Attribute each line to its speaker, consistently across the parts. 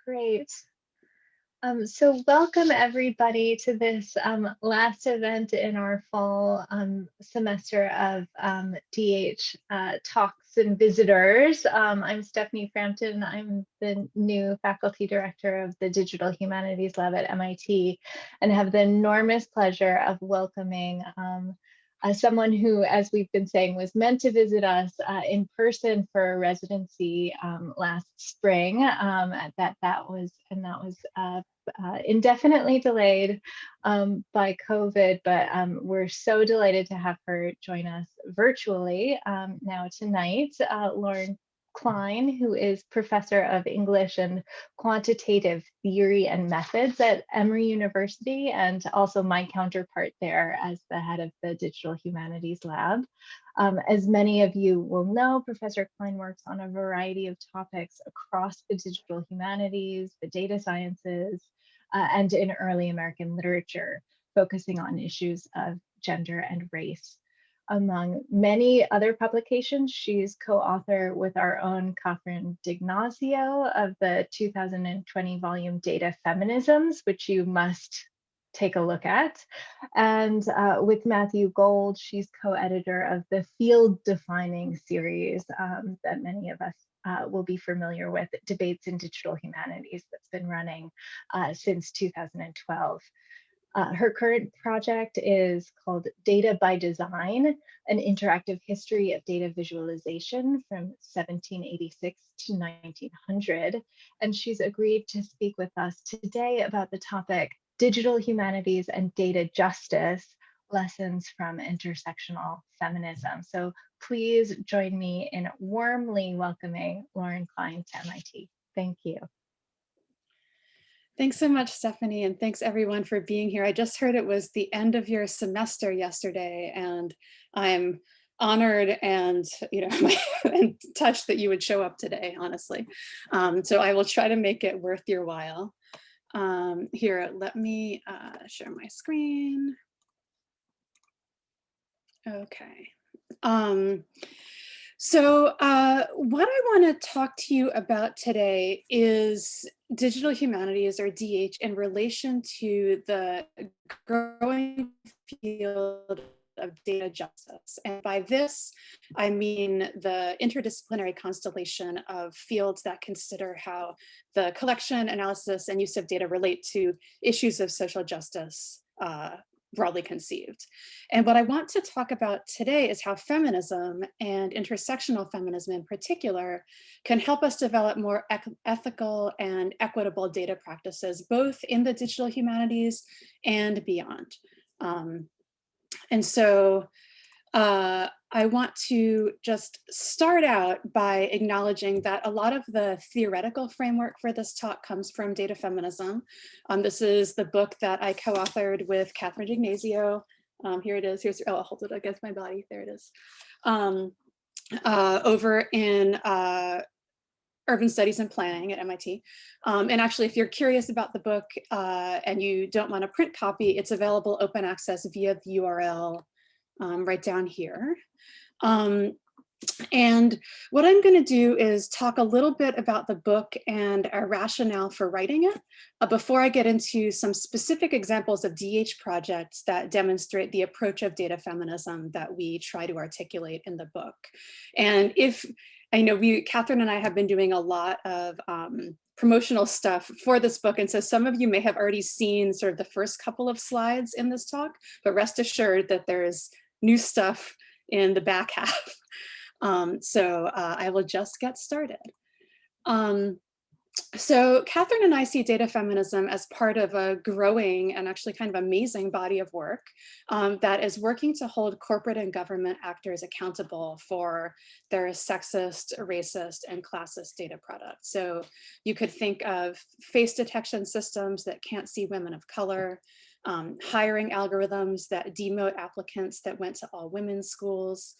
Speaker 1: Great. So welcome everybody to this last event in our fall semester of DH talks and visitors. I'm Stephanie Frampton. I'm the new faculty director of the Digital Humanities Lab at MIT and have the enormous pleasure of welcoming someone who, as we've been saying, was meant to visit us in person for a residency last spring. That was indefinitely delayed by COVID, but we're so delighted to have her join us virtually now tonight. Lauren Klein, who is professor of English and quantitative theory and methods at Emory University, and also my counterpart there as the head of the Digital Humanities Lab. As many of you will know, Professor Klein works on a variety of topics across the digital humanities, the data sciences, and in early American literature, focusing on issues of gender and race. Among many other publications, she's co-author with our own Catherine D'Ignazio of the 2020 volume Data Feminisms, which you must take a look at. And with Matthew Gold, she's co-editor of the Field Defining series that many of us will be familiar with, Debates in Digital Humanities, that's been running since 2012. Her current project is called Data by Design, an interactive history of data visualization from 1786 to 1900. And she's agreed to speak with us today about the topic, Digital Humanities and Data Justice, Lessons from Intersectional Feminism. So please join me in warmly welcoming Lauren Klein to MIT. Thank you.
Speaker 2: Thanks so much, Stephanie, and thanks everyone for being here. I just heard it was the end of your semester yesterday, and I'm honored and and touched that you would show up today, honestly. So I will try to make it worth your while. Here, let me share my screen. Okay. So what I want to talk to you about today is digital humanities, or DH, in relation to the growing field of data justice. And by this, I mean the interdisciplinary constellation of fields that consider how the collection, analysis, and use of data relate to issues of social justice broadly conceived. And what I want to talk about today is how feminism, and intersectional feminism in particular, can help us develop more ethical and equitable data practices, both in the digital humanities and beyond. And so I want to just start out by acknowledging that a lot of the theoretical framework for this talk comes from Data Feminism. This is the book that I co-authored with Catherine D'Ignazio. Here it is. Here's, oh, I'll hold it against my body. There it is. Over in Urban Studies and Planning at MIT. And actually, if you're curious about the book and you don't want a print copy, it's available open access via the URL right down here. And what I'm going to do is talk a little bit about the book and our rationale for writing it before I get into some specific examples of DH projects that demonstrate the approach of data feminism that we try to articulate in the book. And if I know Catherine and I have been doing a lot of promotional stuff for this book. And so some of you may have already seen sort of the first couple of slides in this talk, but rest assured that there's new stuff in the back half. So I will just get started. So Catherine and I see data feminism as part of a growing and actually kind of amazing body of work that is working to hold corporate and government actors accountable for their sexist, racist, and classist data products. So you could think of face detection systems that can't see women of color, hiring algorithms that demote applicants that went to all women's schools,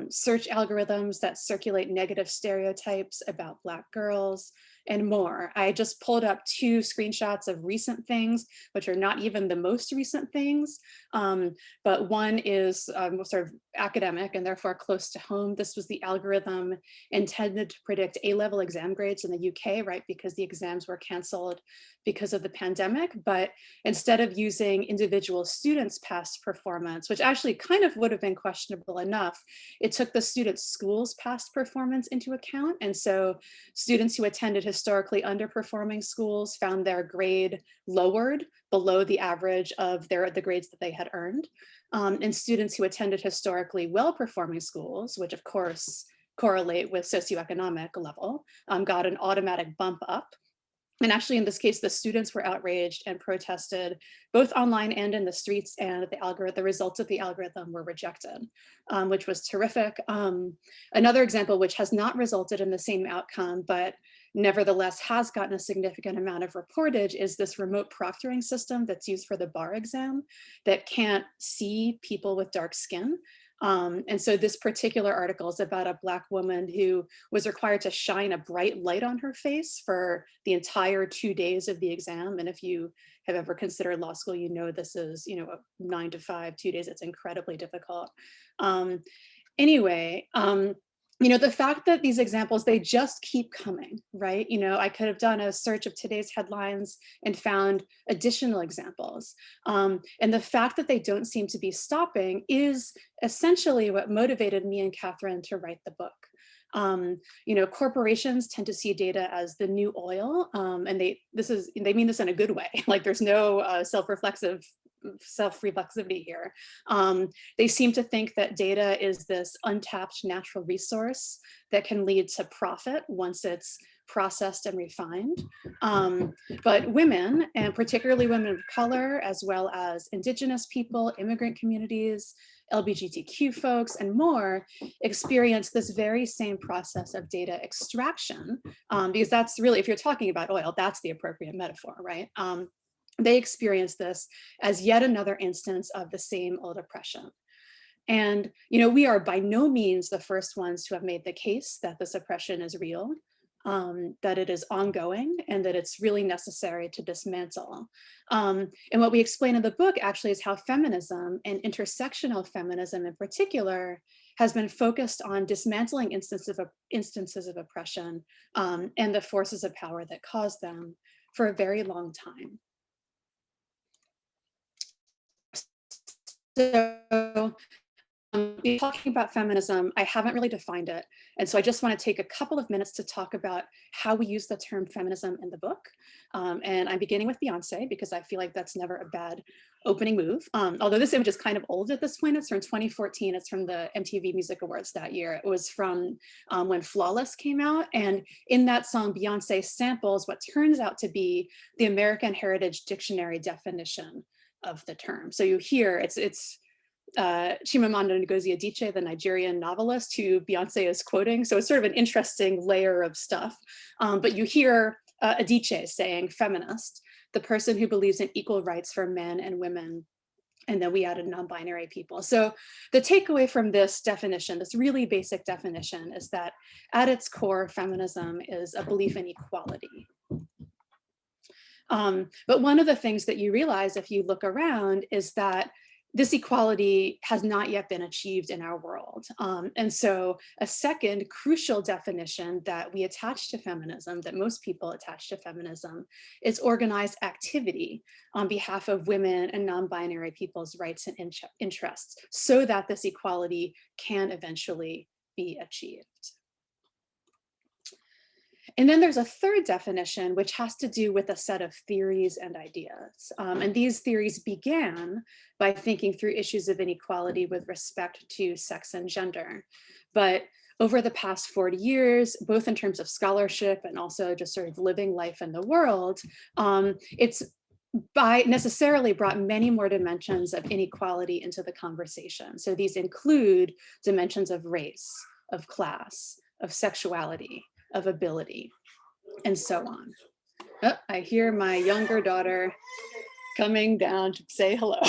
Speaker 2: search algorithms that circulate negative stereotypes about Black girls, and more. I just pulled up 2 screenshots of recent things, which are not even the most recent things, but one is sort of academic and therefore close to home. This was the algorithm intended to predict A-level exam grades in the UK, right? Because the exams were canceled because of the pandemic. But instead of using individual students' past performance, which actually kind of would have been questionable enough, it took the students' school's past performance into account. And so students who attended historically underperforming schools found their grade lowered below the average of the grades that they had earned. And students who attended historically well-performing schools, which of course correlate with socioeconomic level, got an automatic bump up. And actually, in this case, the students were outraged and protested both online and in the streets, and the results of the algorithm were rejected, which was terrific. Another example, which has not resulted in the same outcome, but nevertheless has gotten a significant amount of reportage, is this remote proctoring system that's used for the bar exam that can't see people with dark skin. And so this particular article is about a Black woman who was required to shine a bright light on her face for the entire 2 days of the exam. And if you have ever considered law school, you know this is, a 9 to 5, 2 days. It's incredibly difficult. Anyway, the fact that these examples, they just keep coming, right? I could have done a search of today's headlines and found additional examples. And the fact that they don't seem to be stopping is essentially what motivated me and Catherine to write the book. Corporations tend to see data as the new oil, and they mean this in a good way. Like there's no self-reflexivity here. They seem to think that data is this untapped natural resource that can lead to profit once it's processed and refined. But women, and particularly women of color, as well as Indigenous people, immigrant communities, LGBTQ folks, and more, experience this very same process of data extraction, because that's really, if you're talking about oil, that's the appropriate metaphor, right? They experience this as yet another instance of the same old oppression. And, we are by no means the first ones to have made the case that this oppression is real, that it is ongoing, and that it's really necessary to dismantle. And what we explain in the book actually is how feminism, and intersectional feminism in particular, has been focused on dismantling instances of oppression and the forces of power that cause them for a very long time. So talking about feminism, I haven't really defined it. And so I just want to take a couple of minutes to talk about how we use the term feminism in the book. And I'm beginning with Beyonce because I feel like that's never a bad opening move. Although this image is kind of old at this point, it's from 2014. It's from the MTV Music Awards that year. It was from when Flawless came out. And in that song, Beyonce samples what turns out to be the American Heritage Dictionary definition of the term. So you hear it's Chimamanda Ngozi Adichie, the Nigerian novelist who Beyonce is quoting. So it's sort of an interesting layer of stuff. But you hear Adichie saying feminist, the person who believes in equal rights for men and women. And then we added non-binary people. So the takeaway from this definition, this really basic definition, is that at its core, feminism is a belief in equality. But one of the things that you realize if you look around is that this equality has not yet been achieved in our world. And so a second crucial definition that we attach to feminism, that most people attach to feminism, is organized activity on behalf of women and non-binary people's rights and interests, so that this equality can eventually be achieved. And then there's a third definition, which has to do with a set of theories and ideas. And these theories began by thinking through issues of inequality with respect to sex and gender. But over the past 40 years, both in terms of scholarship and also just sort of living life in the world, it's necessarily brought many more dimensions of inequality into the conversation. So these include dimensions of race, of class, of sexuality, of ability, and so on. Oh, I hear my younger daughter coming down to say hello.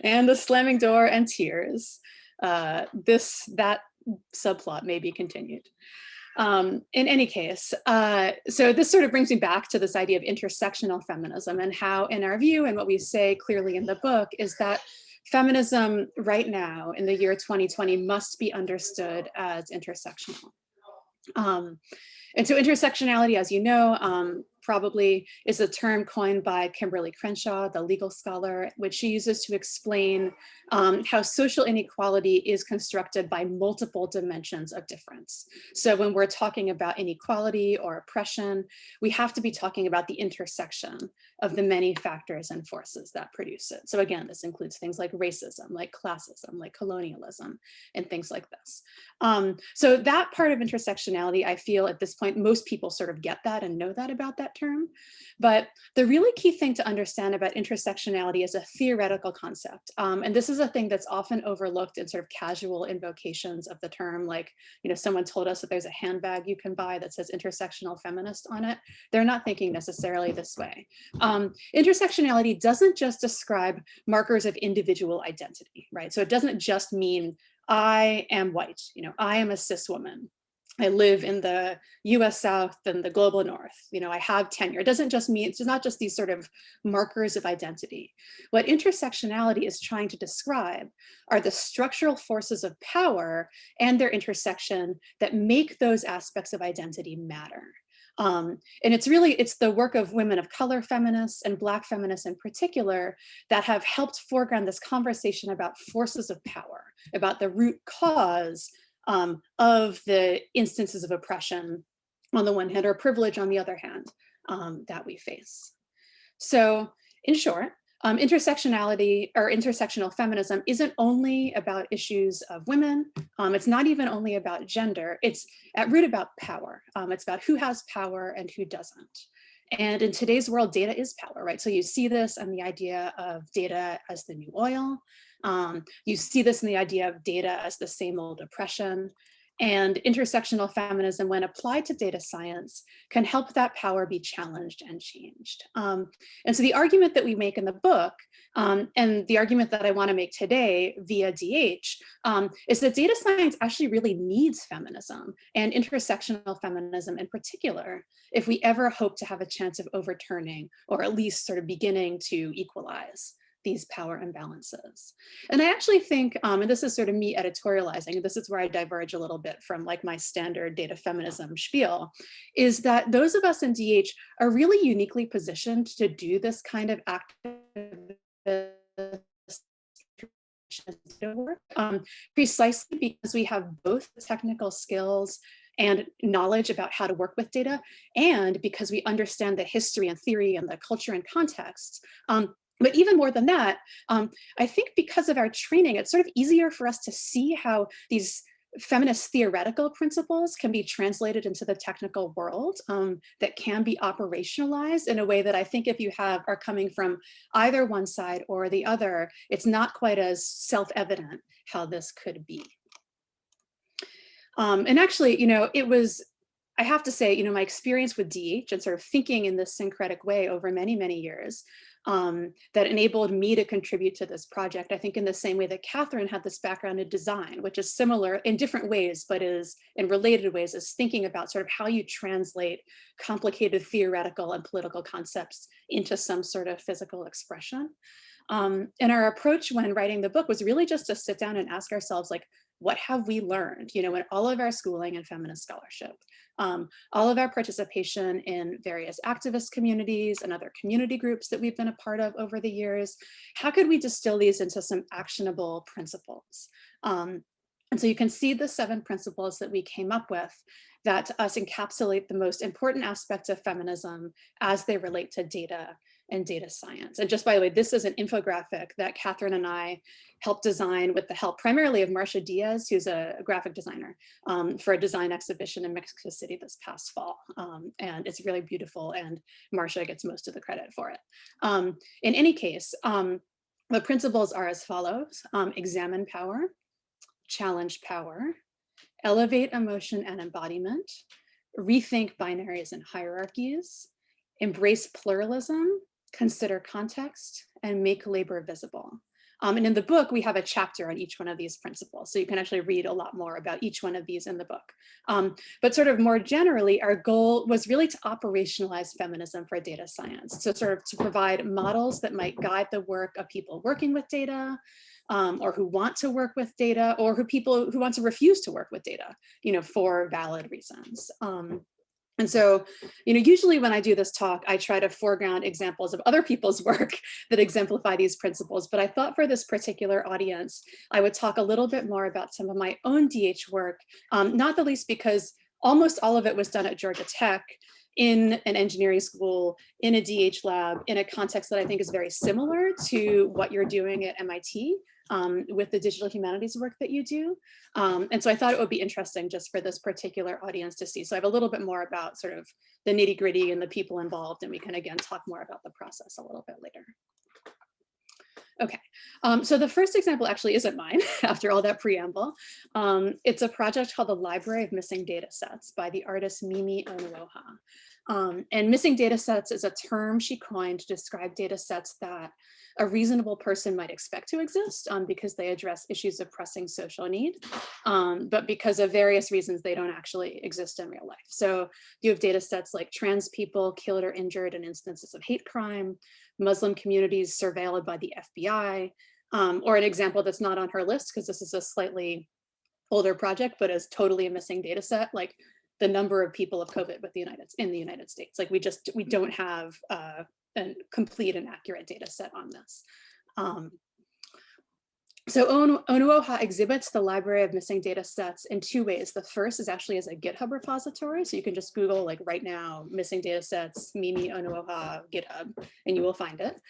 Speaker 2: And the slamming door and tears. That subplot may be continued. In any case, so this sort of brings me back to this idea of intersectional feminism, and how, in our view, and what we say clearly in the book, is that feminism right now in the year 2020 must be understood as intersectional. Um, and so intersectionality, as you know, probably is a term coined by Kimberly Crenshaw, the legal scholar, which she uses to explain how social inequality is constructed by multiple dimensions of difference. So when we're talking about inequality or oppression, we have to be talking about the intersection of the many factors and forces that produce it. So again, this includes things like racism, like classism, like colonialism, and things like this. So that part of intersectionality, I feel at this point, most people sort of get that and know that about that term. But the really key thing to understand about intersectionality is a theoretical concept. And this is a thing that's often overlooked in sort of casual invocations of the term, like, someone told us that there's a handbag you can buy that says intersectional feminist on it. They're not thinking necessarily this way. Intersectionality doesn't just describe markers of individual identity, right? So it doesn't just mean I am white, I am a cis woman. I live in the US South and the global North, I have tenure. It doesn't just mean, it's not just these sort of markers of identity. What intersectionality is trying to describe are the structural forces of power and their intersection that make those aspects of identity matter. And it's the work of women of color feminists and Black feminists in particular that have helped foreground this conversation about forces of power, about the root cause of the instances of oppression on the one hand, or privilege on the other hand, that we face. So in short, intersectionality or intersectional feminism isn't only about issues of women. It's not even only about gender. It's at root about power. It's about who has power and who doesn't. And in today's world, data is power, right? So you see this and the idea of data as the new oil. You see this in the idea of data as the same old oppression. And intersectional feminism, when applied to data science, can help that power be challenged and changed. And so the argument that we make in the book, and the argument that I want to make today via DH, is that data science actually really needs feminism, and intersectional feminism in particular, if we ever hope to have a chance of overturning, or at least sort of beginning to equalize these power imbalances. And I actually think, and this is sort of me editorializing, and this is where I diverge a little bit from like my standard data feminism spiel, is that those of us in DH are really uniquely positioned to do this kind of activist work, precisely because we have both the technical skills and knowledge about how to work with data, and because we understand the history and theory and the culture and context. But even more than that, I think because of our training, it's sort of easier for us to see how these feminist theoretical principles can be translated into the technical world, that can be operationalized in a way that I think if you are coming from either one side or the other, it's not quite as self-evident how this could be. And actually, I have to say, my experience with DH and sort of thinking in this syncretic way over many, many years, that enabled me to contribute to this project, I think in the same way that Catherine had this background in design, which is similar in different ways, but is in related ways, is thinking about sort of how you translate complicated theoretical and political concepts into some sort of physical expression. And our approach when writing the book was really just to sit down and ask ourselves, like, what have we learned, in all of our schooling and feminist scholarship, all of our participation in various activist communities and other community groups that we've been a part of over the years? How could we distill these into some actionable principles? And so you can see the 7 principles that we came up with that to us encapsulate the most important aspects of feminism as they relate to data and data science. And just by the way, this is an infographic that Catherine and I helped design with the help primarily of Marcia Diaz, who's a graphic designer, for a design exhibition in Mexico City this past fall. And it's really beautiful, and Marcia gets most of the credit for it. In any case, the principles are as follows: examine power, challenge power, elevate emotion and embodiment, rethink binaries and hierarchies, embrace pluralism, consider context, and make labor visible. And in the book, we have a chapter on each one of these principles. So you can actually read a lot more about each one of these in the book. But sort of more generally, our goal was really to operationalize feminism for data science. So sort of to provide models that might guide the work of people working with data, or who want to work with data, or people who want to refuse to work with data, for valid reasons. And so, usually when I do this talk, I try to foreground examples of other people's work that exemplify these principles. But I thought for this particular audience, I would talk a little bit more about some of my own DH work, not the least because almost all of it was done at Georgia Tech in an engineering school, in a DH lab, in a context that I think is very similar to what you're doing at MIT. With the digital humanities work that you do. And so I thought it would be interesting just for this particular audience to see. So I have a little bit more about sort of the nitty gritty and the people involved, and we can again talk more about the process a little bit later. Okay, so the first example actually isn't mine after all that preamble. It's a project called the Library of Missing Data Sets by the artist Mimi Onuoha. And missing data sets is a term she coined to describe data sets that a reasonable person might expect to exist because they address issues of pressing social need, but because of various reasons, they don't actually exist in real life. So you have data sets like trans people killed or injured in instances of hate crime, Muslim communities surveilled by the FBI, or an example that's not on her list because this is a slightly older project, but is totally a missing data set, like the number of people of COVID in the United States. Like we don't have a complete and accurate data set on this. So Onuoha exhibits the library of missing data sets in two ways. The first is actually as a GitHub repository. So you can just Google like right now, missing data sets, Mimi Onuoha GitHub, and you will find it.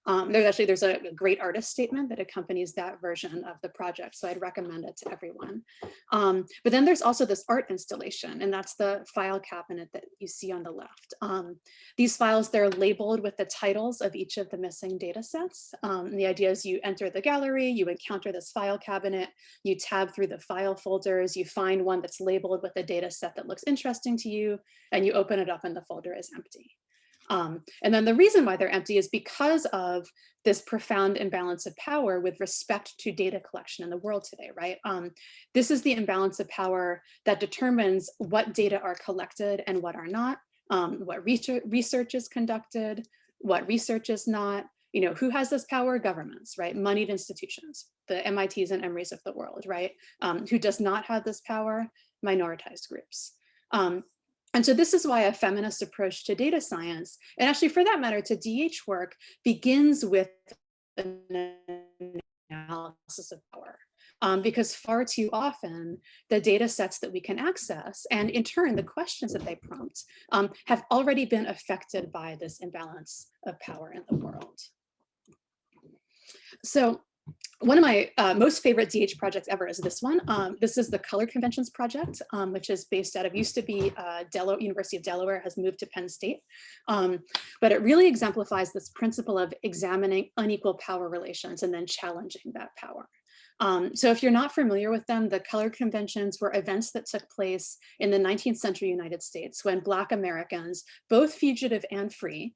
Speaker 2: There's a great artist statement that accompanies that version of the project. So I'd recommend it to everyone. But then there's also this art installation, and that's the file cabinet that you see on the left. These files, they're labeled with the titles of each of the missing data sets. And the idea is you enter the gallery, you encounter this file cabinet, you tab through the file folders, you find one that's labeled with a data set that looks interesting to you, and you open it up and the folder is empty. And then the reason why they're empty is because of this profound imbalance of power with respect to data collection in the world today, right? This is the imbalance of power that determines what data are collected and what are not, what research is conducted, what research is not. Who has this power? Governments, right? Moneyed institutions, the MITs and Emorys of the world, right? Who does not have this power? Minoritized groups. And so this is why a feminist approach to data science, and actually for that matter, to DH work, begins with an analysis of power. Because far too often, the data sets that we can access, and in turn, the questions that they prompt, have already been affected by this imbalance of power in the world. So one of my most favorite DH projects ever is this one. This is the Color Conventions Project, which is based out of, used to be University of Delaware, has moved to Penn State. But it really exemplifies this principle of examining unequal power relations and then challenging that power. So if you're not familiar with them, the color conventions were events that took place in the 19th century United States when Black Americans, both fugitive and free,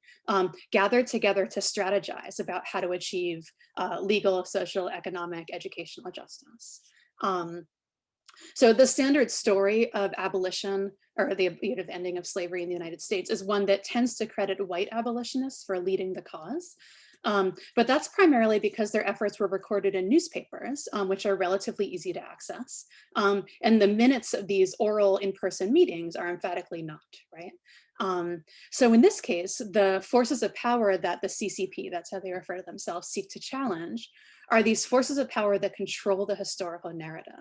Speaker 2: gathered together to strategize about how to achieve legal, social, economic, educational justice. So the standard story of abolition, or the ending of slavery in the United States, is one that tends to credit white abolitionists for leading the cause. But that's primarily because their efforts were recorded in newspapers, which are relatively easy to access. And the minutes of these oral in-person meetings are emphatically not, right? So in this case, the forces of power that the CCP, that's how they refer to themselves, seek to challenge, are these forces of power that control the historical narrative.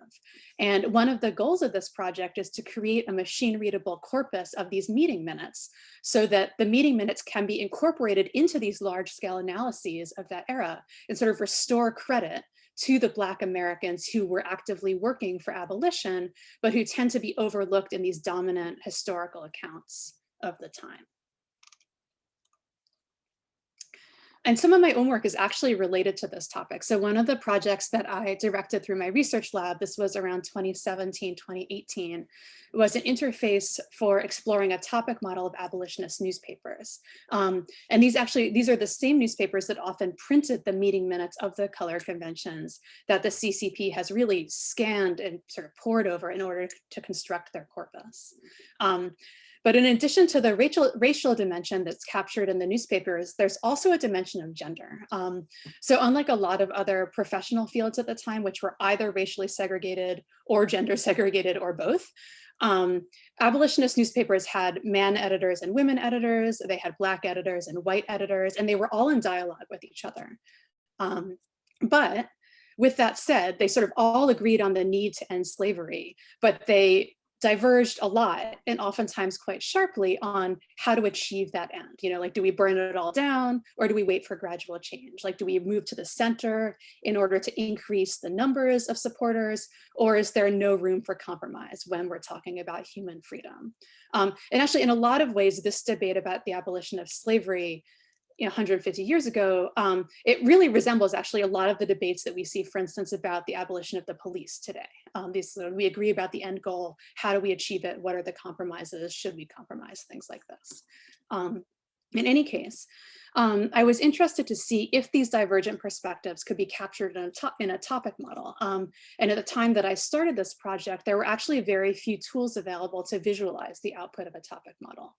Speaker 2: And one of the goals of this project is to create a machine-readable corpus of these meeting minutes so that the meeting minutes can be incorporated into these large-scale analyses of that era and sort of restore credit to the Black Americans who were actively working for abolition, but who tend to be overlooked in these dominant historical accounts of the time. And some of my own work is actually related to this topic. So one of the projects that I directed through my research lab, this was around 2017, 2018, was an interface for exploring a topic model of abolitionist newspapers. And these are the same newspapers that often printed the meeting minutes of the color conventions that the CCP has really scanned and sort of pored over in order to construct their corpus. But in addition to the racial dimension that's captured in the newspapers, there's also a dimension of gender. So unlike a lot of other professional fields at the time, which were either racially segregated or gender segregated or both, abolitionist newspapers had man editors and women editors, they had Black editors and white editors, and they were all in dialogue with each other. But with that said, they sort of all agreed on the need to end slavery, but they diverged a lot and oftentimes quite sharply on how to achieve that end. You know, like, do we burn it all down or do we wait for gradual change? Like, do we move to the center in order to increase the numbers of supporters, or is there no room for compromise when we're talking about human freedom? And actually, in a lot of ways, this debate about the abolition of slavery 150 years ago, it really resembles actually a lot of the debates that we see, for instance, about the abolition of the police today. We agree about the end goal. How do we achieve it? What are the compromises? Should we compromise? Things like this. In any case, I was interested to see if these divergent perspectives could be captured in a topic model. And at the time that I started this project, there were actually very few tools available to visualize the output of a topic model,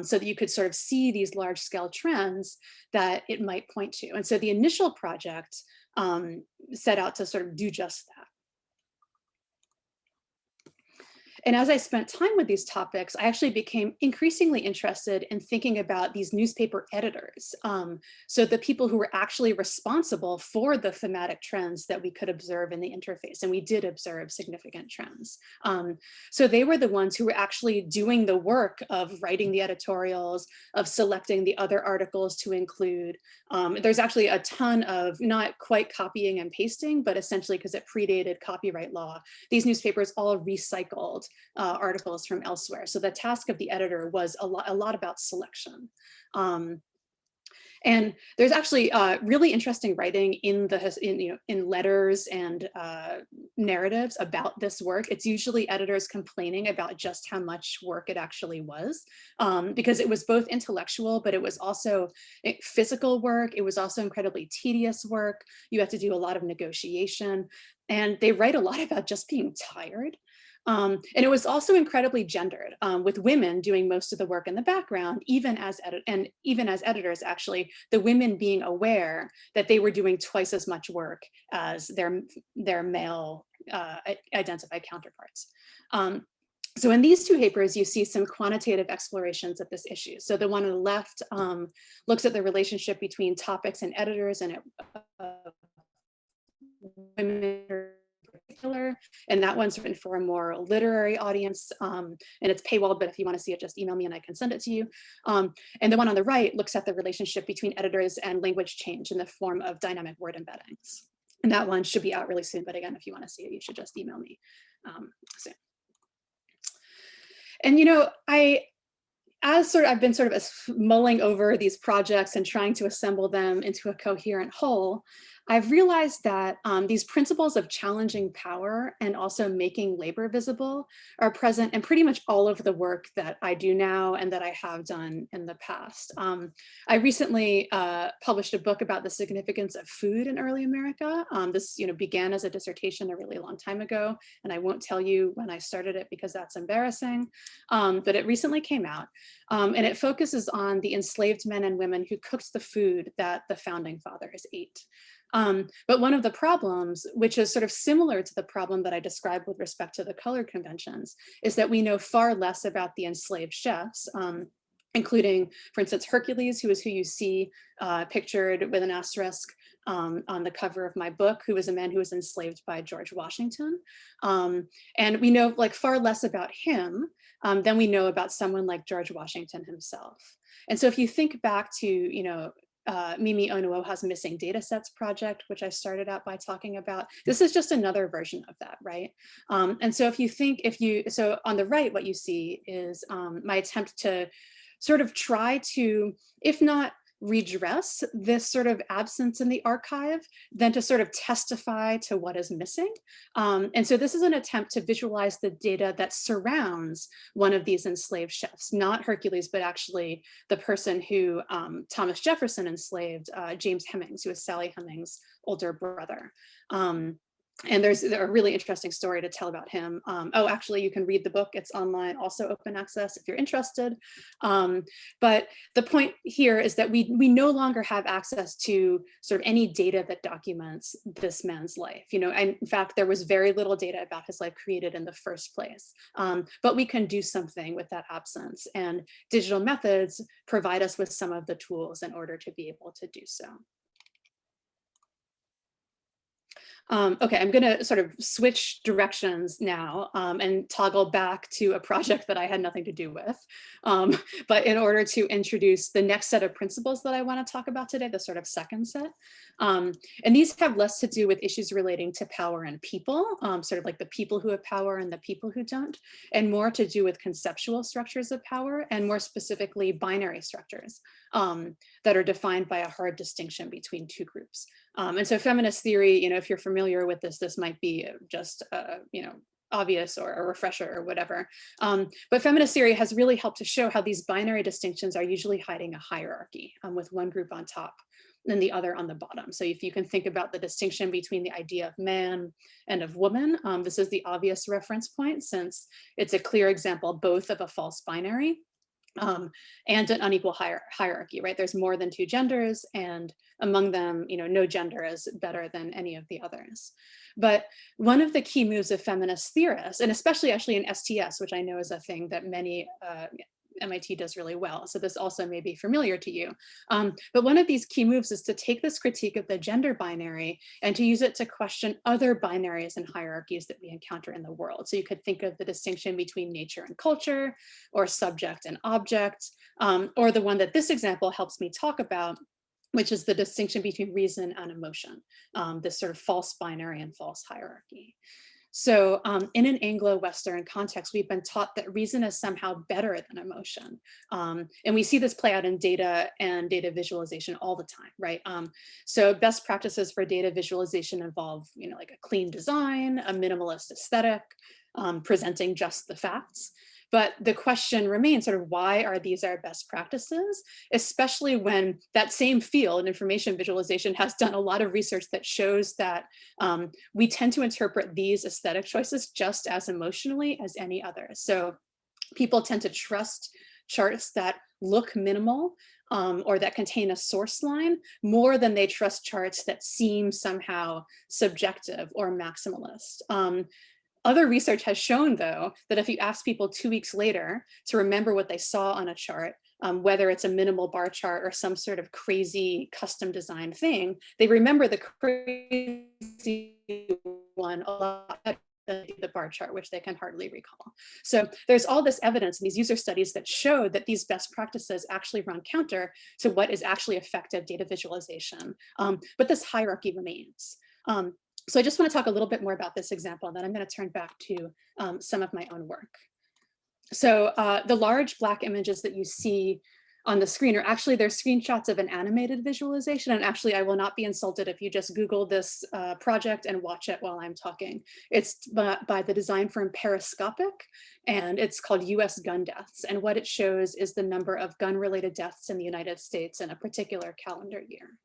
Speaker 2: so that you could sort of see these large scale trends that it might point to. And so the initial project set out to sort of do just that. And as I spent time with these topics, I actually became increasingly interested in thinking about these newspaper editors. So the people who were actually responsible for the thematic trends that we could observe in the interface. And we did observe significant trends. So they were the ones who were actually doing the work of writing the editorials, of selecting the other articles to include. There's actually a ton of not quite copying and pasting, but essentially because it predated copyright law, these newspapers all recycled articles from elsewhere. So the task of the editor was a lot about selection. And there's actually really interesting writing in letters and narratives about this work. It's usually editors complaining about just how much work it actually was, because it was both intellectual, but it was also physical work. It was also incredibly tedious work. You have to do a lot of negotiation. And they write a lot about just being tired. And it was also incredibly gendered, with women doing most of the work in the background, even as editors, actually, the women being aware that they were doing twice as much work as their male identified counterparts. So in these two papers, you see some quantitative explorations of this issue. So the one on the left looks at the relationship between topics and editors, and women particular, and that one's written for a more literary audience, and it's paywalled, but if you want to see it, just email me and I can send it to you. And the one on the right looks at the relationship between editors and language change in the form of dynamic word embeddings. And that one should be out really soon, but again, if you want to see it, you should just email me soon. And I've been sort of mulling over these projects and trying to assemble them into a coherent whole, I've realized that these principles of challenging power and also making labor visible are present in pretty much all of the work that I do now and that I have done in the past. I recently published a book about the significance of food in early America. This began as a dissertation a really long time ago, and I won't tell you when I started it because that's embarrassing, but it recently came out. And it focuses on the enslaved men and women who cooked the food that the founding fathers ate. But one of the problems, which is sort of similar to the problem that I described with respect to the color conventions, is that we know far less about the enslaved chefs, including, for instance, Hercules, who is who you see pictured with an asterisk on the cover of my book, who was a man who was enslaved by George Washington. And we know far less about him than we know about someone like George Washington himself. And so if you think back to, Mimi Onuoha's Missing Datasets project, which I started out by talking about, this is just another version of that, right? And so so on the right, what you see is my attempt to sort of try to, if not redress this sort of absence in the archive, then to sort of testify to what is missing. And so this is an attempt to visualize the data that surrounds one of these enslaved chefs, not Hercules, but actually the person who Thomas Jefferson enslaved, James Hemings, who was Sally Hemings' older brother. And there's a really interesting story to tell about him. Oh, actually, you can read the book. It's online, also open access if you're interested. Um, but the point here is that we no longer have access to sort of any data that documents this man's life. And in fact, there was very little data about his life created in the first place. But we can do something with that absence. And digital methods provide us with some of the tools in order to be able to do so. Okay, I'm going to sort of switch directions now and toggle back to a project that I had nothing to do with. But in order to introduce the next set of principles that I want to talk about today, the sort of second set. And these have less to do with issues relating to power and people, sort of like the people who have power and the people who don't, and more to do with conceptual structures of power, and more specifically binary structures that are defined by a hard distinction between two groups. And so feminist theory, if you're familiar with this, this might be just, obvious or a refresher or whatever. But feminist theory has really helped to show how these binary distinctions are usually hiding a hierarchy with one group on top and the other on the bottom. So if you can think about the distinction between the idea of man and of woman, this is the obvious reference point, since it's a clear example both of a false binary and an unequal hierarchy, right? There's more than two genders, and among them, no gender is better than any of the others. But one of the key moves of feminist theorists, and especially actually in STS, which I know is a thing that many MIT does really well, so this also may be familiar to you. But one of these key moves is to take this critique of the gender binary and to use it to question other binaries and hierarchies that we encounter in the world. So you could think of the distinction between nature and culture, or subject and object, or the one that this example helps me talk about, which is the distinction between reason and emotion, this sort of false binary and false hierarchy. So in an Anglo-Western context, we've been taught that reason is somehow better than emotion. And we see this play out in data and data visualization all the time, right? So best practices for data visualization involve, like a clean design, a minimalist aesthetic, presenting just the facts. But the question remains sort of, why are these our best practices, especially when that same field, information visualization, has done a lot of research that shows that we tend to interpret these aesthetic choices just as emotionally as any other. So people tend to trust charts that look minimal or that contain a source line more than they trust charts that seem somehow subjective or maximalist. Other research has shown, though, that if you ask people 2 weeks later to remember what they saw on a chart, whether it's a minimal bar chart or some sort of crazy custom designed thing, they remember the crazy one a lot better than the bar chart, which they can hardly recall. So there's all this evidence in these user studies that show that these best practices actually run counter to what is actually effective data visualization. But this hierarchy remains. So I just want to talk a little bit more about this example, and then I'm going to turn back to some of my own work. So the large black images that you see on the screen are actually, they're screenshots of an animated visualization. And actually, I will not be insulted if you just Google this project and watch it while I'm talking. It's by the design firm Periscopic, and it's called US Gun Deaths. And what it shows is the number of gun-related deaths in the United States in a particular calendar year.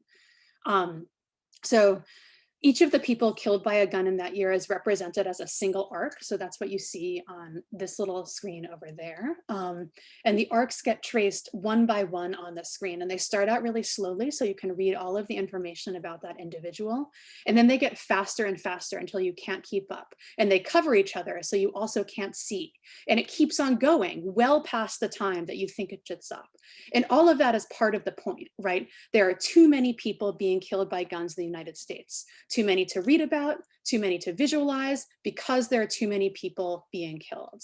Speaker 2: So each of the people killed by a gun in that year is represented as a single arc. So that's what you see on this little screen over there. And the arcs get traced one by one on the screen, and they start out really slowly so you can read all of the information about that individual. And then they get faster and faster until you can't keep up. And they cover each other so you also can't see. And it keeps on going well past the time that you think it should stop. And all of that is part of the point, right? There are too many people being killed by guns in the United States. Too many to read about, too many to visualize, because there are too many people being killed.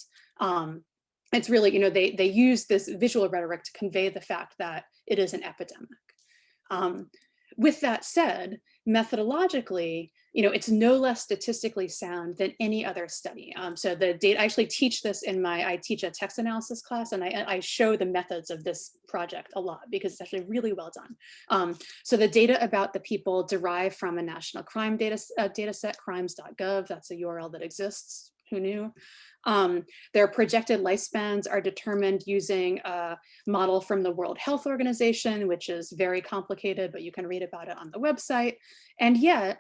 Speaker 2: It's really, they use this visual rhetoric to convey the fact that it is an epidemic. With that said, methodologically, it's no less statistically sound than any other study. So the data, I actually teach this I teach a text analysis class, and I show the methods of this project a lot because it's actually really well done. So the data about the people derived from a national crime data set, crimes.gov, that's a URL that exists, who knew? Their projected lifespans are determined using a model from the World Health Organization, which is very complicated, but you can read about it on the website. And yet,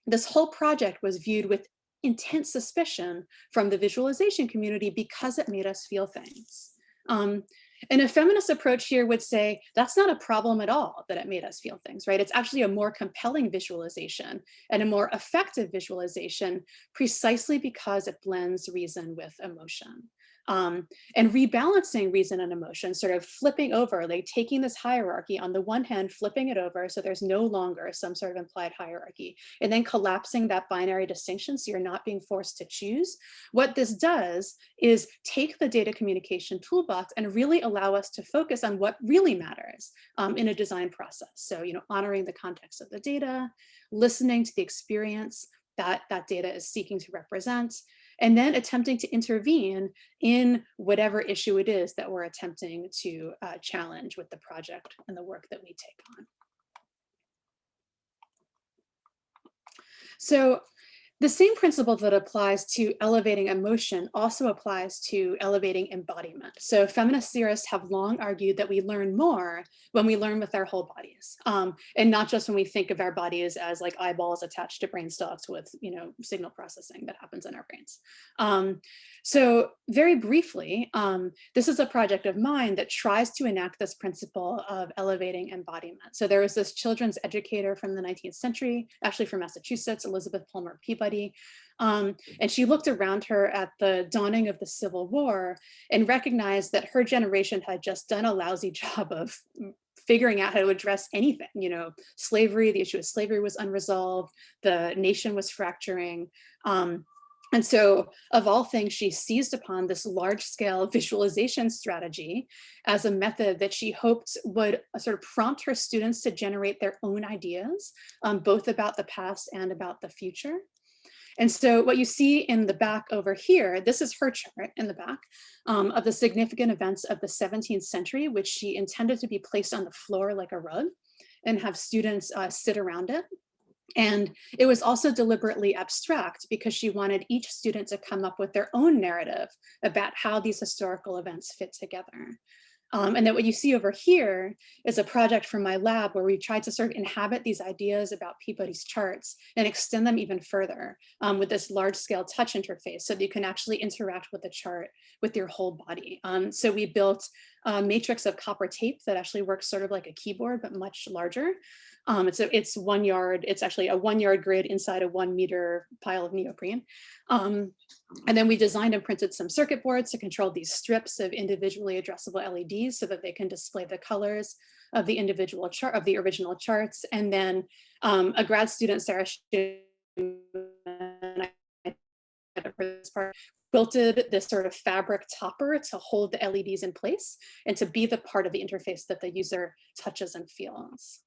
Speaker 2: this whole project was viewed with intense suspicion from the visualization community because it made us feel things. Um, and a feminist approach here would say that's not a problem at all that it made us feel things, right? It's actually a more compelling visualization and a more effective visualization precisely because it blends reason with emotion. And rebalancing reason and emotion, sort of flipping over, like taking this hierarchy, on the one hand, flipping it over so there's no longer some sort of implied hierarchy, and then collapsing that binary distinction so you're not being forced to choose. What this does is take the data communication toolbox and really allow us to focus on what really matters in a design process. So, honoring the context of the data, listening to the experience that that data is seeking to represent, and then attempting to intervene in whatever issue it is that we're attempting to challenge with the project and the work that we take on. So the same principle that applies to elevating emotion also applies to elevating embodiment. So feminist theorists have long argued that we learn more when we learn with our whole bodies, and not just when we think of our bodies as like eyeballs attached to brain stalks with signal processing that happens in our brains. So very briefly, this is a project of mine that tries to enact this principle of elevating embodiment. So there was this children's educator from the 19th century, actually from Massachusetts, Elizabeth Palmer Peabody. And she looked around her at the dawning of the Civil War and recognized that her generation had just done a lousy job of figuring out how to address anything. Slavery, the issue of slavery was unresolved, the nation was fracturing. And so, of all things, she seized upon this large-scale visualization strategy as a method that she hoped would sort of prompt her students to generate their own ideas, both about the past and about the future. And so what you see in the back over here, this is her chart in the back of the significant events of the 17th century, which she intended to be placed on the floor like a rug and have students sit around it. And it was also deliberately abstract because she wanted each student to come up with their own narrative about how these historical events fit together. And then what you see over here is a project from my lab where we tried to sort of inhabit these ideas about Peabody's charts and extend them even further with this large scale touch interface so that you can actually interact with the chart with your whole body. So we built a matrix of copper tape that actually works sort of like a keyboard, but much larger. It's 1 yard, it's actually a 1 yard grid inside a 1 meter pile of neoprene. And then we designed and printed some circuit boards to control these strips of individually addressable LEDs so that they can display the colors of the individual chart, of the original charts. And then a grad student, Sarah, quilted this sort of fabric topper to hold the LEDs in place and to be the part of the interface that the user touches and feels.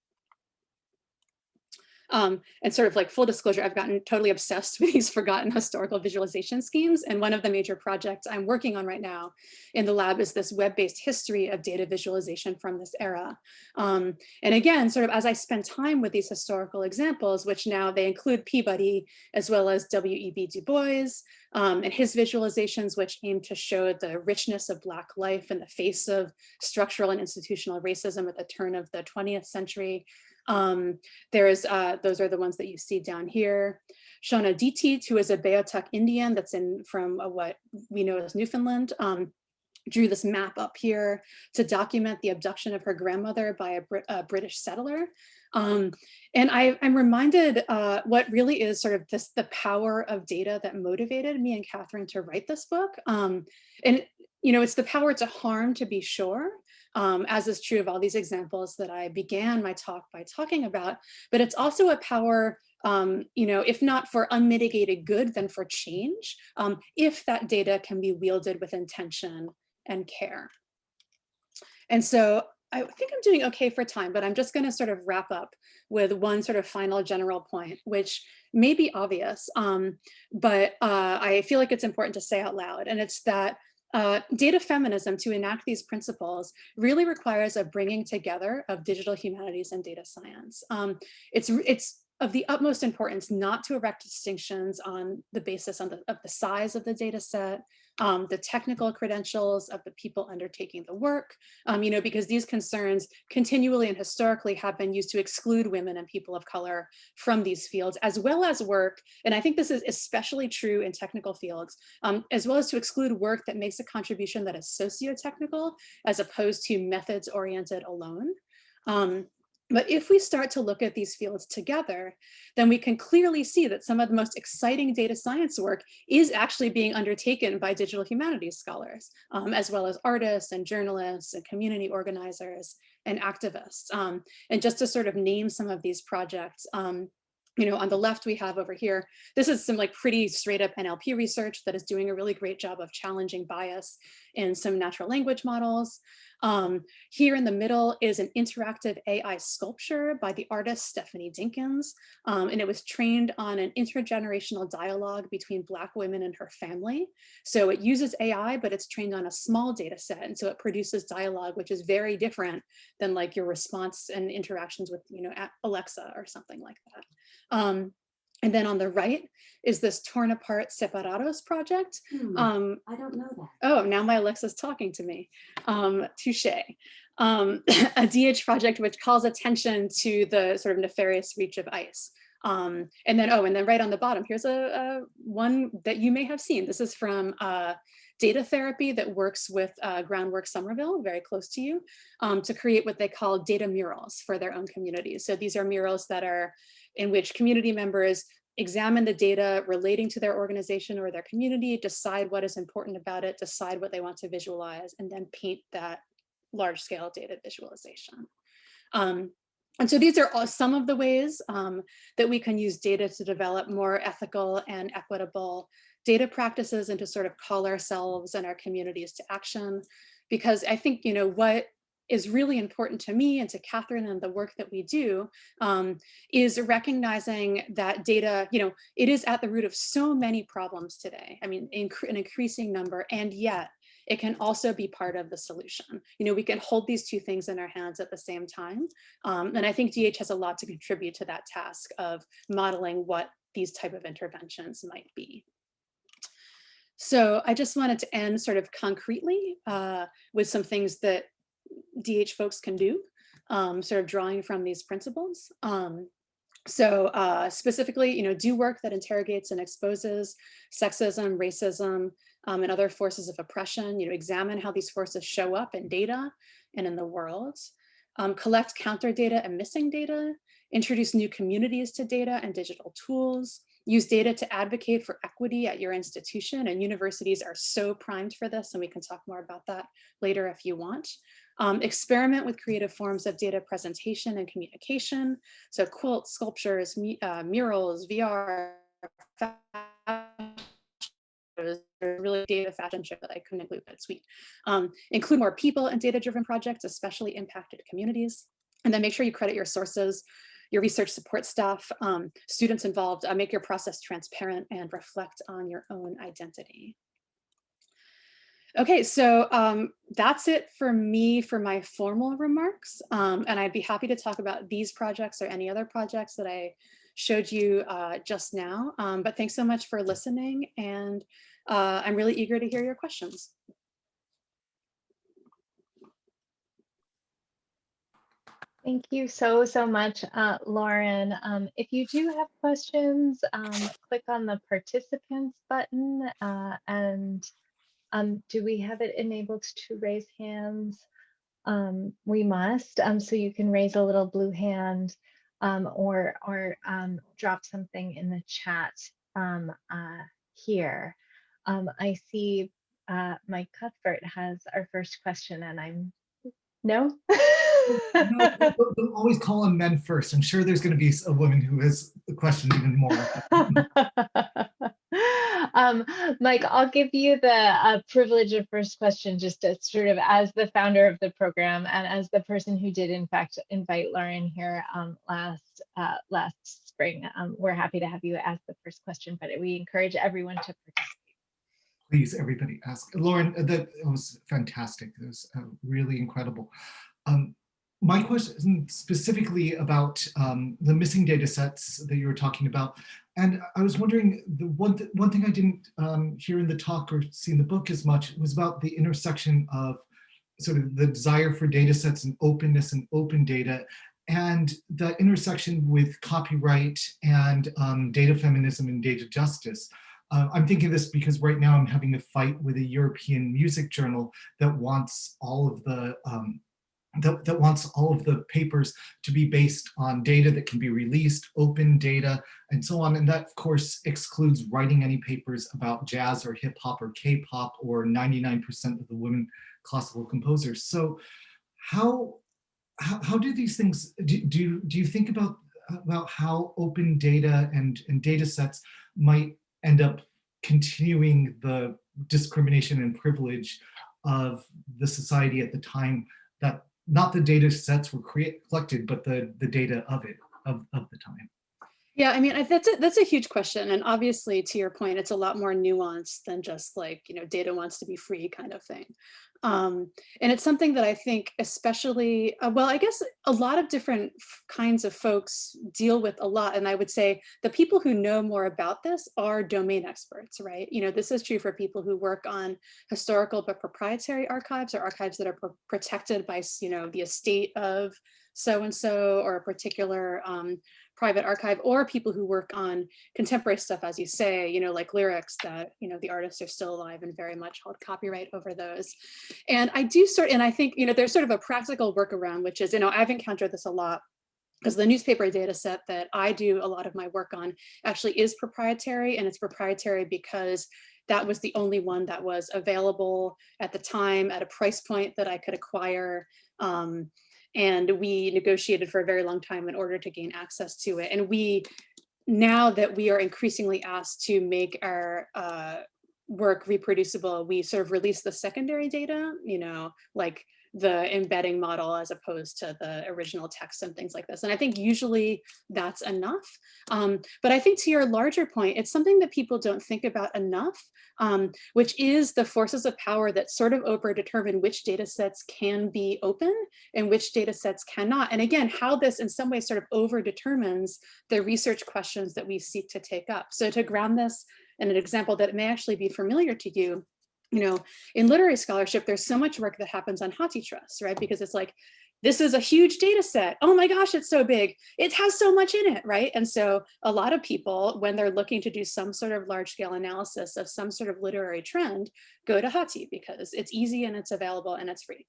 Speaker 2: And sort of like full disclosure, I've gotten totally obsessed with these forgotten historical visualization schemes. And one of the major projects I'm working on right now in the lab is this web-based history of data visualization from this era. And again, sort of as I spend time with these historical examples, which now they include Peabody, as well as W.E.B. Du Bois, and his visualizations, which aim to show the richness of Black life in the face of structural and institutional racism at the turn of the 20th century. Those are the ones that you see down here. Shona Ditit, who is a Beothuk Indian that's from what we know as Newfoundland, drew this map up here to document the abduction of her grandmother by a British settler. And I'm reminded what really is sort of the power of data that motivated me and Catherine to write this book. And it's the power to harm, to be sure, as is true of all these examples that I began my talk by talking about, but it's also a power, if not for unmitigated good, then for change, if that data can be wielded with intention and care. And so I think I'm doing okay for time, but I'm just going to sort of wrap up with one sort of final general point, which may be obvious, but I feel like it's important to say out loud. And it's that data feminism, to enact these principles, really requires a bringing together of digital humanities and data science. It's of the utmost importance not to erect distinctions on the basis of the size of the data set, the technical credentials of the people undertaking the work, because these concerns continually and historically have been used to exclude women and people of color from these fields, as well as work, and I think this is especially true in technical fields, as well as to exclude work that makes a contribution that is socio-technical as opposed to methods oriented alone. But if we start to look at these fields together, then we can clearly see that some of the most exciting data science work is actually being undertaken by digital humanities scholars, as well as artists and journalists and community organizers and activists. And just to sort of name some of these projects, on the left we have over here, this is some like pretty straight up NLP research that is doing a really great job of challenging bias in some natural language models. Here in the middle is an interactive AI sculpture by the artist Stephanie Dinkins, and it was trained on an intergenerational dialogue between Black women and her family. So it uses AI, but it's trained on a small data set, and so it produces dialogue, which is very different than like your response and interactions with, Alexa or something like that. And then on the right is this torn apart Separados project.
Speaker 3: I don't know that.
Speaker 2: Oh, now my Alexa's talking to me. Touche. A DH project which calls attention to the sort of nefarious reach of ICE. And then right on the bottom, here's a one that you may have seen. This is from Data Therapy that works with Groundwork Somerville, very close to you, to create what they call data murals for their own communities. So these are murals that are in which community members examine the data relating to their organization or their community, decide what is important about it, decide what they want to visualize, and then paint that large scale data visualization. And so these are all some of the ways that we can use data to develop more ethical and equitable data practices and to sort of call ourselves and our communities to action. Because I think, what is really important to me and to Catherine and the work that we do is recognizing that data, it is at the root of so many problems today. I mean, an increasing number, and yet it can also be part of the solution. We can hold these two things in our hands at the same time. And I think DH has a lot to contribute to that task of modeling what these type of interventions might be. So I just wanted to end sort of concretely with some things that DH folks can do, sort of drawing from these principles. So specifically, do work that interrogates and exposes sexism, racism, and other forces of oppression. Examine how these forces show up in data and in the world. Collect counter data and missing data. Introduce new communities to data and digital tools. Use data to advocate for equity at your institution, and universities are so primed for this, and we can talk more about that later if you want. Experiment with creative forms of data presentation and communication. So quilts, sculptures, murals, VR, really data fashion show that I couldn't include, but it's sweet. Include more people in data-driven projects, especially impacted communities. And then make sure you credit your sources, your research support staff, students involved, make your process transparent and reflect on your own identity. Okay, so that's it for me for my formal remarks. And I'd be happy to talk about these projects or any other projects that I showed you just now. But thanks so much for listening, and I'm really eager to hear your questions.
Speaker 1: Thank you so much, Lauren. If you do have questions, click on the participants button, and do we have it enabled to raise hands? We must, so you can raise a little blue hand or drop something in the chat here. I see Mike Cuthbert has our first question, and I'm no.
Speaker 4: No, we'll always call on men first. I'm sure there's going to be a woman who has a question even more.
Speaker 1: Mike, I'll give you the privilege of first question, just as sort of as the founder of the program and as the person who did in fact invite Lauren here last spring. We're happy to have you ask the first question, but we encourage everyone to participate.
Speaker 4: Please, everybody ask. Lauren, that was fantastic. It was really incredible. My question specifically about the missing data sets that you were talking about. And I was wondering, the one thing I didn't hear in the talk or see in the book as much was about the intersection of sort of the desire for data sets and openness and open data, and the intersection with copyright and data feminism and data justice. I'm thinking of this because right now I'm having a fight with a European music journal that wants all of the that wants all of the papers to be based on data that can be released, open data, and so on. And that, of course, excludes writing any papers about jazz or hip hop or K-pop or 99% of the women classical composers. So how do these things, do you think about how open data and data sets might end up continuing the discrimination and privilege of the society at the time, that not the data sets were collected, but the data of it, of the time?
Speaker 2: Yeah, I mean, that's a huge question. And obviously, to your point, it's a lot more nuanced than just like, data wants to be free kind of thing. And it's something that I think especially, well, I guess a lot of different kinds of folks deal with a lot. And I would say the people who know more about this are domain experts, right? This is true for people who work on historical but proprietary archives, or archives that are protected by, the estate of so-and-so, or a particular private archive, or people who work on contemporary stuff, as you say, like lyrics that, the artists are still alive and very much hold copyright over those. And I think, there's sort of a practical workaround, which is, I've encountered this a lot, because the newspaper data set that I do a lot of my work on actually is proprietary, and it's proprietary because that was the only one that was available at the time at a price point that I could acquire. And we negotiated for a very long time in order to gain access to it. And now that we are increasingly asked to make our work reproducible, we sort of release the secondary data, like the embedding model as opposed to the original text and things like this. And I think usually that's enough. But I think to your larger point, it's something that people don't think about enough, which is the forces of power that sort of over-determine which data sets can be open and which data sets cannot. And again, how this in some ways sort of over-determines the research questions that we seek to take up. So to ground this in an example that may actually be familiar to you, in literary scholarship, there's so much work that happens on HathiTrust, right? Because it's like, this is a huge data set. Oh my gosh, it's so big. It has so much in it, right? And so a lot of people, when they're looking to do some sort of large scale analysis of some sort of literary trend, go to Hathi because it's easy and it's available and it's free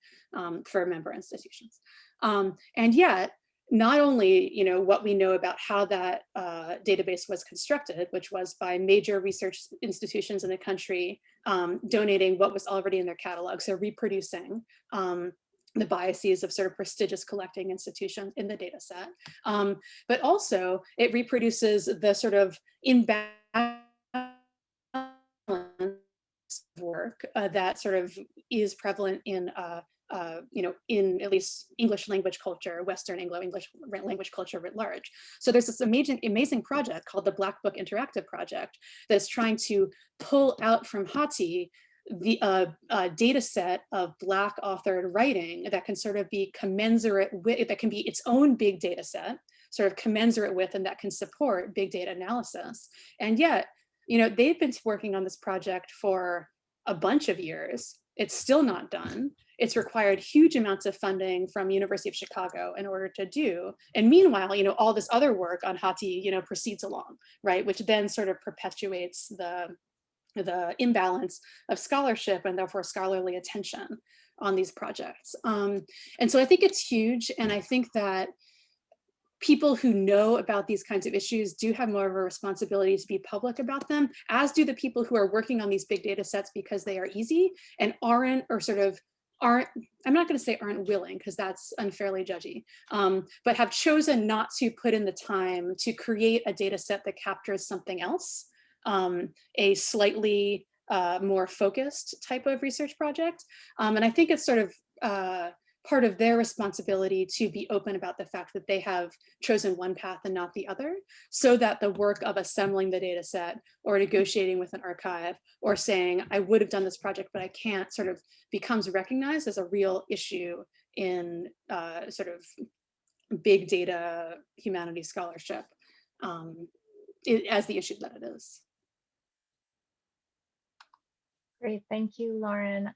Speaker 2: for member institutions. And yet, not only what we know about how that database was constructed, which was by major research institutions in the country donating what was already in their catalog, so reproducing the biases of sort of prestigious collecting institutions in the data set, but also it reproduces the sort of imbalance work that sort of is prevalent in in at least English language culture, Western Anglo-English language culture writ large. So there's this amazing project called the Black Book Interactive Project that's trying to pull out from Hathi the data set of Black authored writing that can sort of be commensurate with, that can be its own big data set, sort of commensurate with, and that can support big data analysis. And yet, they've been working on this project for a bunch of years. It's still not done. It's required huge amounts of funding from University of Chicago in order to do. And meanwhile, all this other work on Hathi, proceeds along, right? Which then sort of perpetuates the imbalance of scholarship and therefore scholarly attention on these projects. And so I think it's huge. And I think that people who know about these kinds of issues do have more of a responsibility to be public about them, as do the people who are working on these big data sets because they are easy and aren't, I'm not going to say aren't willing, because that's unfairly judgy, but have chosen not to put in the time to create a data set that captures something else, a slightly more focused type of research project. And I think it's sort of part of their responsibility to be open about the fact that they have chosen one path and not the other, so that the work of assembling the data set or negotiating with an archive or saying, I would have done this project, but I can't, sort of becomes recognized as a real issue in sort of big data humanities scholarship as the issue that it is.
Speaker 1: Great, thank you, Lauren.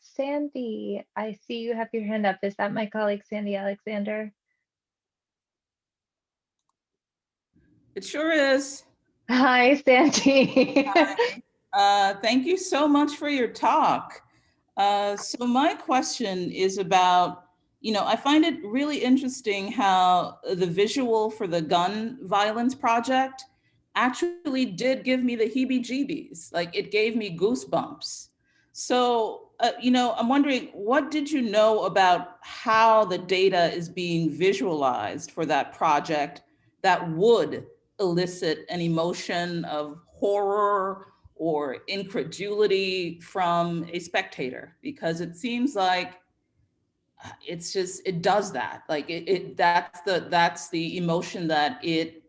Speaker 1: Sandy, I see you have your hand up. Is that my colleague, Sandy Alexander?
Speaker 5: It sure is.
Speaker 1: Hi, Sandy.
Speaker 5: Thank you so much for your talk. So my question is about, I find it really interesting how the visual for the gun violence project actually did give me the heebie-jeebies. Like, it gave me goosebumps. So, I'm wondering, what did you know about how the data is being visualized for that project that would elicit an emotion of horror or incredulity from a spectator? Because it seems like it does that. Like that's the emotion that it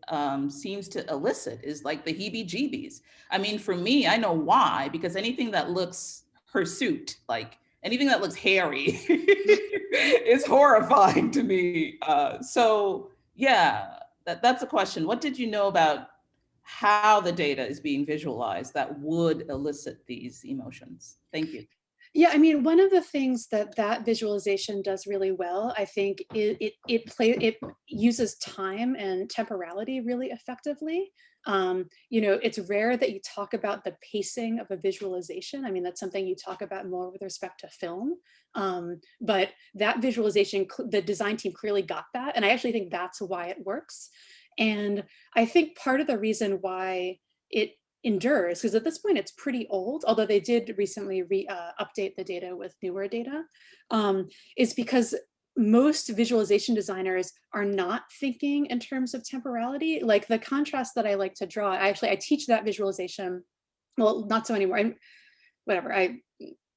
Speaker 5: seems to elicit, is like the heebie-jeebies. I mean, for me, I know why, because anything that looks hirsute, like anything that looks hairy is horrifying to me. So yeah, that's a question. What did you know about how the data is being visualized that would elicit these emotions? Thank you.
Speaker 2: Yeah, I mean, one of the things that visualization does really well, I think, it uses time and temporality really effectively. It's rare that you talk about the pacing of a visualization. I mean, that's something you talk about more with respect to film. But that visualization, the design team clearly got that, and I actually think that's why it works. And I think part of the reason why it endures, because at this point it's pretty old, although they did recently update the data with newer data, is because most visualization designers are not thinking in terms of temporality. Like, the contrast that I like to draw, I teach that visualization, well, not so anymore.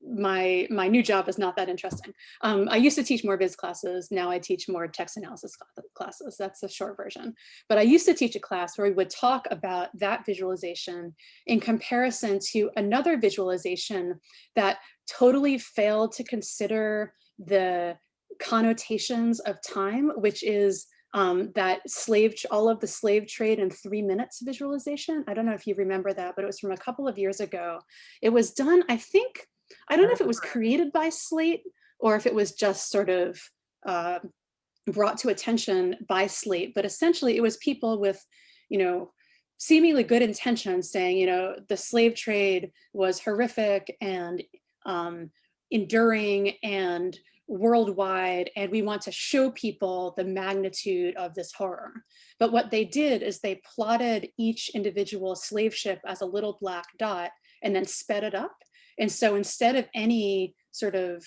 Speaker 2: My new job is not that interesting. I used to teach more biz classes. Now I teach more text analysis classes. That's the short version. But I used to teach a class where we would talk about that visualization in comparison to another visualization that totally failed to consider the connotations of time, which is that all of the slave trade in 3 minutes visualization. I don't know if you remember that, but it was from a couple of years ago. It was done, I don't know if it was created by Slate or if it was just sort of brought to attention by Slate, but essentially it was people with, seemingly good intentions saying, the slave trade was horrific and enduring and worldwide, and we want to show people the magnitude of this horror. But what they did is they plotted each individual slave ship as a little black dot and then sped it up. And so instead of any sort of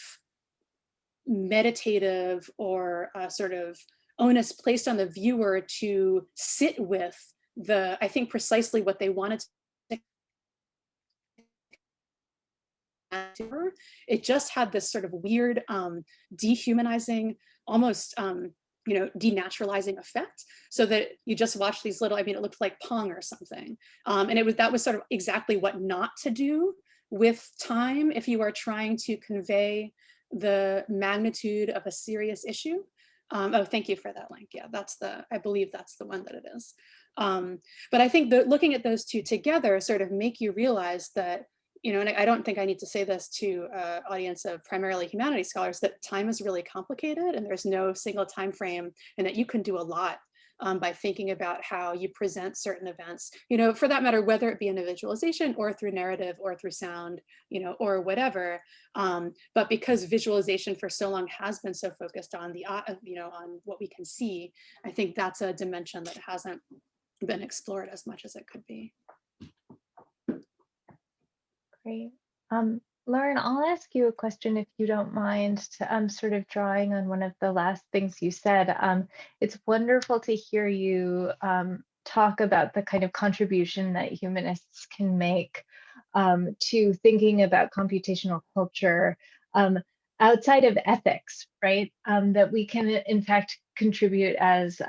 Speaker 2: meditative or sort of onus placed on the viewer to sit with I think precisely what they wanted to, it just had this sort of weird dehumanizing, almost denaturalizing effect, so that you just watch these little, it looked like Pong or something. And that was sort of exactly what not to do with time if you are trying to convey the magnitude of a serious issue. Oh, thank you for that link. Yeah, I believe that's the one that it is. But I think that looking at those two together sort of make you realize that, and I don't think I need to say this to an audience of primarily humanities scholars, that time is really complicated and there's no single time frame, and that you can do a lot by thinking about how you present certain events, for that matter, whether it be in a visualization or through narrative or through sound, or whatever. But because visualization for so long has been so focused on on what we can see, I think that's a dimension that hasn't been explored as much as it could be.
Speaker 1: Great. Lauren, I'll ask you a question if you don't mind, to sort of drawing on one of the last things you said. It's wonderful to hear you talk about the kind of contribution that humanists can make to thinking about computational culture. outside of ethics, right? That we can in fact contribute as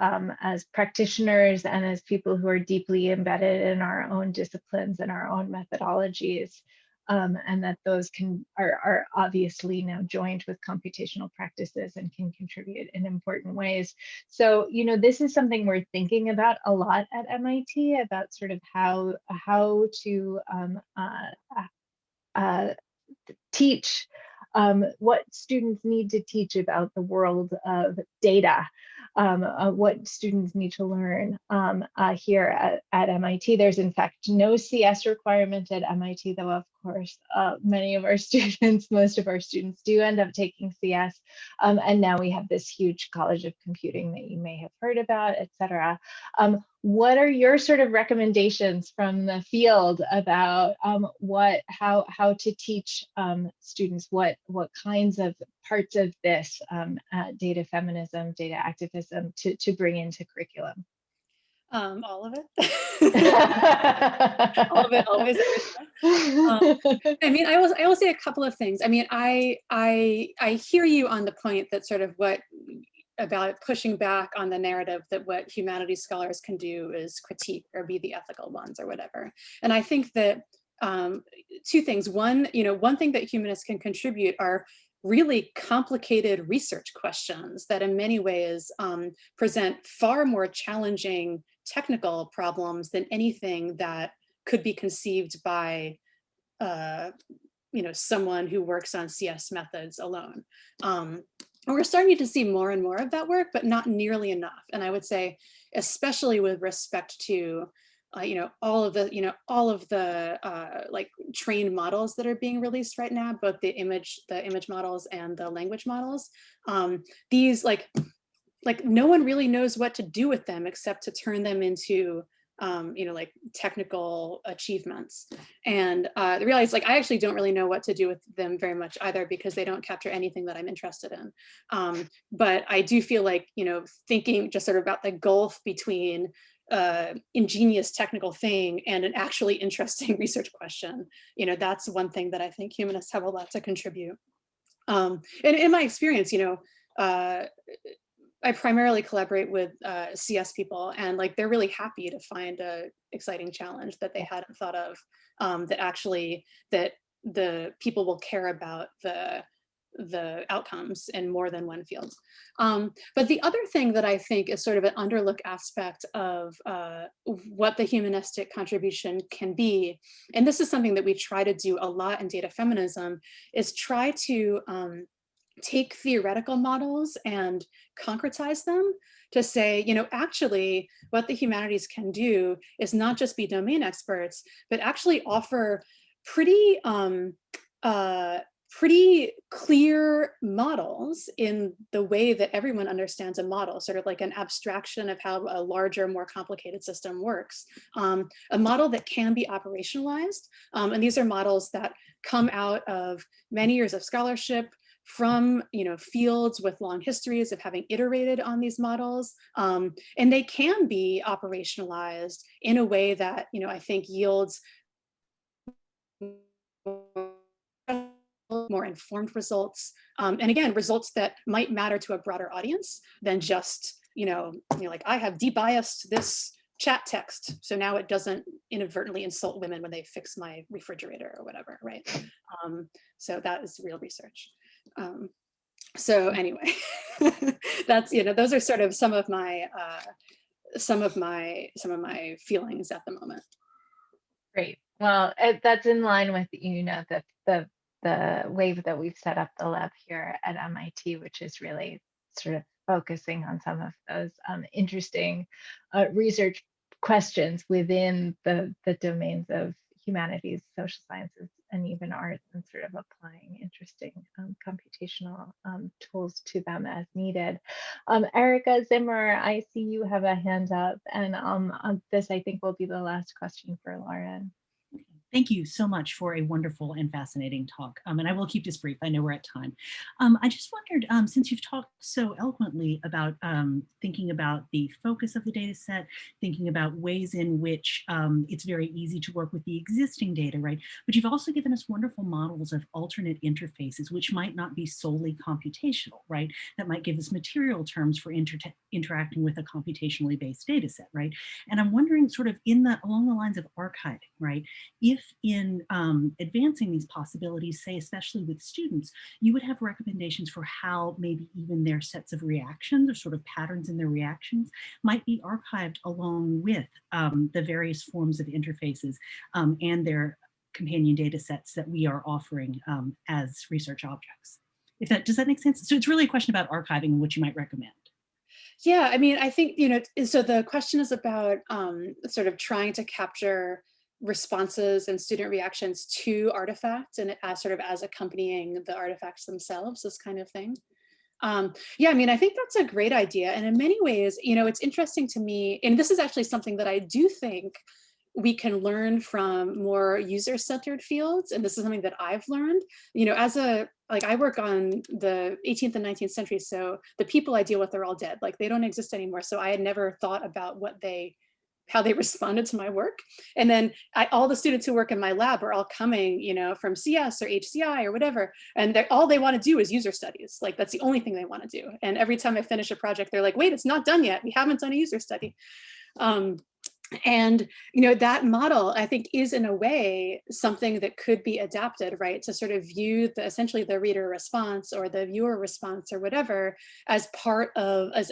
Speaker 1: practitioners and as people who are deeply embedded in our own disciplines and our own methodologies, and that those are obviously now joined with computational practices and can contribute in important ways. So, you know, this is something we're thinking about a lot at MIT, about sort of how to teach what students need to teach about the world of data, what students need to learn here at MIT. There's in fact no CS requirement at MIT, though of course many of our students, most of our students do end up taking CS. And now we have this huge College of Computing that you may have heard about, et cetera. What are your sort of recommendations from the field about how to teach students what kinds of parts of this data feminism, data activism to bring into curriculum?
Speaker 2: All of it. All of it, always, I mean, I will say a couple of things. I mean, I hear you on the point that sort of about pushing back on the narrative that what humanities scholars can do is critique or be the ethical ones or whatever. And I think that two things. One, you know, one thing that humanists can contribute are really complicated research questions that in many ways present far more challenging technical problems than anything that could be conceived by you know, someone who works on CS methods alone. And we're starting to see more and more of that work, but not nearly enough. And I would say, especially with respect to, you know, all of the like trained models that are being released right now, both the image models and the language models. These like no one really knows what to do with them except to turn them into you know, like technical achievements. And the reality is, like, I actually don't really know what to do with them very much either, because they don't capture anything that I'm interested in. But I do feel like, you know, thinking just sort of about the gulf between ingenious technical thing and an actually interesting research question, you know, that's one thing that I think humanists have a lot to contribute. And in my experience, you know, I primarily collaborate with CS people, and like they're really happy to find a exciting challenge that they hadn't thought of, that the people will care about the outcomes in more than one field. But the other thing that I think is sort of an underlooked aspect of what the humanistic contribution can be, and this is something that we try to do a lot in data feminism, is try to take theoretical models and concretize them to say, you know, actually what the humanities can do is not just be domain experts, but actually offer pretty pretty clear models in the way that everyone understands a model, sort of like an abstraction of how a larger, more complicated system works. A model that can be operationalized. And these are models that come out of many years of scholarship, from, you know, fields with long histories of having iterated on these models, and they can be operationalized in a way that, you know, I think yields more informed results, and again, results that might matter to a broader audience than just, you know, like, I have debiased this chat text, so now it doesn't inadvertently insult women when they fix my refrigerator or whatever, right? So that is real research. So anyway, that's, you know, those are sort of some of my feelings at the moment.
Speaker 1: Great. Well, that's in line with, you know, the wave that we've set up the lab here at MIT, which is really sort of focusing on some of those interesting research questions within the domains of humanities, social sciences, and even arts, and sort of applying interesting computational tools to them as needed. Erica Zimmer, I see you have a hand up, and this I think will be the last question for Lauren.
Speaker 6: Thank you so much for a wonderful and fascinating talk. And I will keep this brief. I know we're at time. I just wondered, since you've talked so eloquently about thinking about the focus of the data set, thinking about ways in which it's very easy to work with the existing data, right? But you've also given us wonderful models of alternate interfaces, which might not be solely computational, right? That might give us material terms for interacting with a computationally based data set, right? And I'm wondering sort of along the lines of archiving, right? If in advancing these possibilities, say, especially with students, you would have recommendations for how maybe even their sets of reactions or sort of patterns in their reactions might be archived along with the various forms of interfaces and their companion data sets that we are offering as research objects. Does that make sense? So it's really a question about archiving and what you might recommend.
Speaker 2: Yeah, I mean, I think, so the question is about sort of trying to capture responses and student reactions to artifacts and as sort of as accompanying the artifacts themselves, this kind of thing. Yeah, I mean, I think that's a great idea. And in many ways, it's interesting to me, and this is actually something that I do think we can learn from more user-centered fields. And this is something that I've learned, I work on the 18th and 19th century. So the people I deal with are all dead, like they don't exist anymore. So I had never thought about how they responded to my work. And then all the students who work in my lab are all coming, from CS or HCI or whatever. And all they want to do is user studies. Like that's the only thing they want to do. And every time I finish a project, they're like, wait, it's not done yet. We haven't done a user study. And that model, I think, is in a way something that could be adapted, right, to sort of view essentially the reader response or the viewer response or whatever as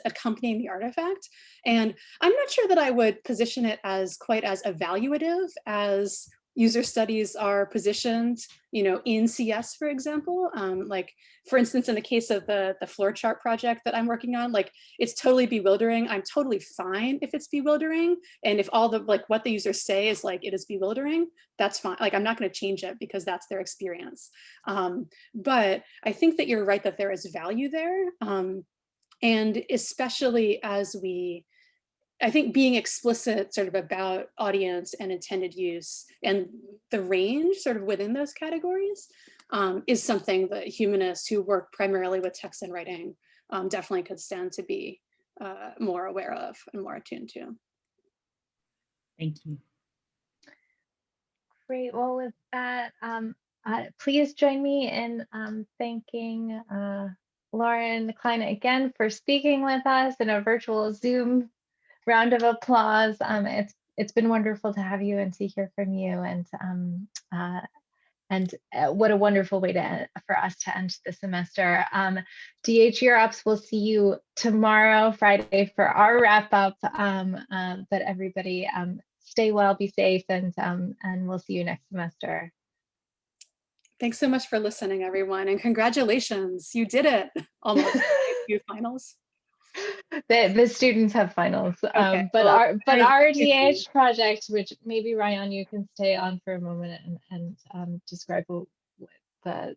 Speaker 2: accompanying the artifact. And I'm not sure that I would position it as quite as evaluative as user studies are positioned, in CS, for example. Like, for instance, in the case of the floor chart project that I'm working on, like, it's totally bewildering. I'm totally fine if it's bewildering. And if all what the users say is like, it is bewildering, that's fine. Like, I'm not going to change it because that's their experience. But I think that you're right that there is value there. And especially I think being explicit sort of about audience and intended use and the range sort of within those categories is something that humanists who work primarily with text and writing definitely could stand to be more aware of and more attuned to.
Speaker 6: Thank you.
Speaker 1: Great. Well, with that, please join me in thanking Lauren Klein again for speaking with us in a virtual Zoom round of applause. It's been wonderful to have you and to hear from you, and what a wonderful way for us to end the semester. DH Europs, we'll see you tomorrow, Friday, for our wrap up. But everybody, stay well, be safe, and we'll see you next semester.
Speaker 2: Thanks so much for listening, everyone, and congratulations, you did it almost. You finals.
Speaker 1: The students have finals,
Speaker 2: Okay,
Speaker 1: but
Speaker 2: well,
Speaker 1: our DH project, which maybe Ryan, you can stay on for a moment and describe what the